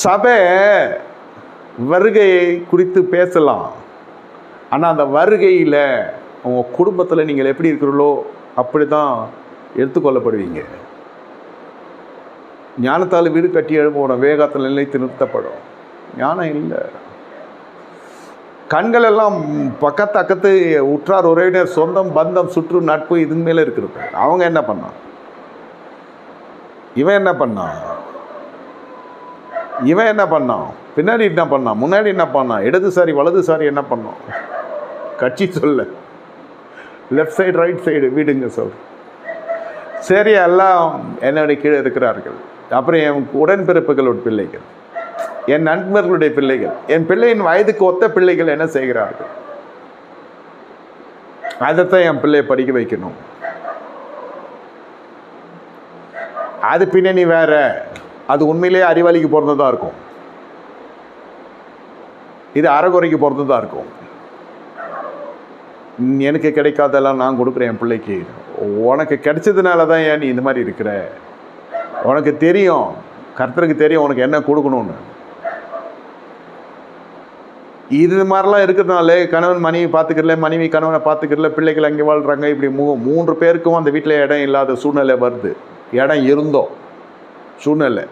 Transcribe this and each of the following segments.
சபை வருகையை குறித்து பேசலாம். ஆனால் அந்த வருகையில் உங்கள் குடும்பத்தில் நீங்கள் எப்படி இருக்கிறீங்களோ அப்படி தான் எடுத்துக்கொள்ளப்படுவீங்க. ஞானத்தால் வீடு கட்டி எழுப்பணும், வேகத்தில் நிலைத்து நிறுத்தப்படும். ஞானம் இல்லை. கண்கள் எல்லாம் பக்கத்து அக்கத்து உற்றார் உறவினர் சொந்தம் பந்தம் சுற்று நட்பு இது மேலே இருக்கிறது. அவங்க என்ன பண்ணான், இவன் என்ன பண்ணான், இவன் என்ன பண்ணான், பின்னாடி என்ன பண்ணான், முன்னாடி என்ன பண்ணான், இடதுசாரி வலதுசாரி என்ன பண்ணோம், கட்சி சொல்ல, லெஃப்ட் சைடு ரைட் சைடு வீடுங்க சொல். சரி, எல்லாம் என்னுடைய கீழே இருக்கிறார்கள். அப்புறம் என் உடன்பிறப்புகளோட பிள்ளைகள், என் நண்பர்களுடைய பிள்ளைகள், என் பிள்ளையின் வயதுக்கு ஒத்த பிள்ளைகள் என்ன செய்கிறார்கள், அதைத்தான் என் பிள்ளையை படிக்க வைக்கணும். அது பின்னணி வேற, அது உண்மையிலேயே அறிவாளிக்கு பிறந்ததாக இருக்கும், இது அறகுறைக்கு பிறந்ததாக இருக்கும். எனக்கு கிடைக்காதெல்லாம் நான் கொடுக்குறேன் என் பிள்ளைக்கு. உனக்கு கிடைச்சதுனால தான் ஏன் நீ இந்த மாதிரி இருக்கிற, உனக்கு தெரியும், கர்த்தருக்கு தெரியும் உனக்கு என்ன கொடுக்கணும்னு. இது மாதிரிலாம் இருக்கிறதுனால கணவன் மனைவி பார்த்துக்கிறல, மனைவி கணவனை பார்த்துக்கிறல, பிள்ளைகள் அங்கே வாழ்கிறாங்க. இப்படி 3 பேருக்கும் அந்த வீட்டில் இடம் இல்லாத சூழ்நிலை வருது. இடம் இருந்தோம் சூழ்நிலை,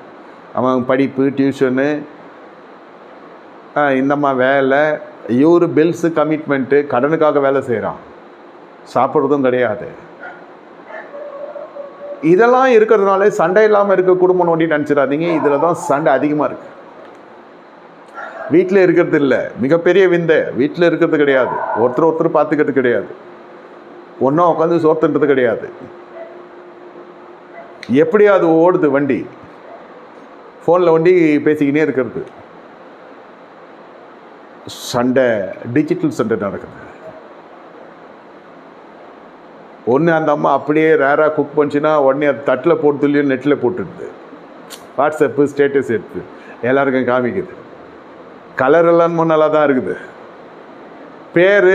அவன் படிப்பு, டியூஷனு, இந்தம்மா வேலை, இவரு பில்ஸு, கமிட்மெண்ட்டு, கடனுக்காக வேலை செய்கிறான், சாப்பிட்றதும் கிடையாது. இதெல்லாம் இருக்கிறதுனால சண்டை இல்லாமல் இருக்க குடும்பம் ஒண்டி நினச்சிடாதீங்க. இதில் தான் சண்டை அதிகமாக இருக்குது. வீட்டில் இருக்கிறது இல்லை, மிகப்பெரிய விந்தை வீட்டில் இருக்கிறது கிடையாது. ஒருத்தர் பார்த்துக்கிறது கிடையாது, ஒன்றா உட்காந்து சோர்த்துன்றது கிடையாது. எப்படியா அது ஓடுது வண்டி, ஃபோனில் வண்டி பேசிக்கினே இருக்கிறது. சண்டை, டிஜிட்டல் சண்டை நடக்குது. ஒன்று அந்த அம்மா அப்படியே ரேராக குக் பண்ணிச்சுன்னா உடனே அது தட்டில் போட்டு நெட்டில் போட்டுடுது, வாட்ஸ்அப்பு ஸ்டேட்டஸ் எடுத்து எல்லாருக்கும் காமிக்குது. கலரெல்லாம் நல்லா தான் இருக்குது, பேர்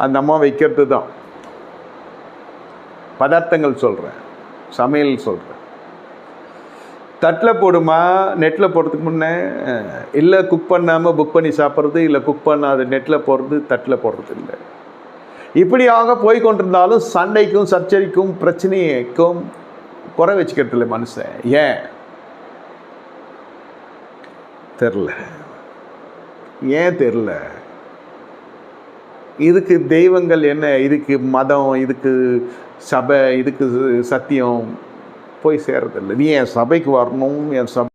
அந்த அம்மா வைக்கிறது தான். பதார்த்தங்கள் சொல்கிறேன், சமையல் சொல்கிறேன். தட்டில் போடுமா, நெட்டில் போடுறதுக்கு முன்னே இல்லை, குக் பண்ணாமல் புக் பண்ணி சாப்பிட்றது, இல்லை குக் பண்ணாத நெட்டில் போடுறது, தட்டில் போடுறது இல்லை. இப்படியாக போய் கொண்டிருந்தாலும் சண்டைக்கும் சர்ச்சைக்கும் பிரச்சனைக்கும் குறை வச்சுக்கிறது இல்லை மனுஷன். ஏன் தெரில, ஏன் தெரில. இதுக்கு தெய்வங்கள் என்ன, இதுக்கு மதம், இதுக்கு சபை, இதுக்கு சத்தியம் போய் சேர்றதில்லை. நீ என் சபைக்கு வரணும், என் சபை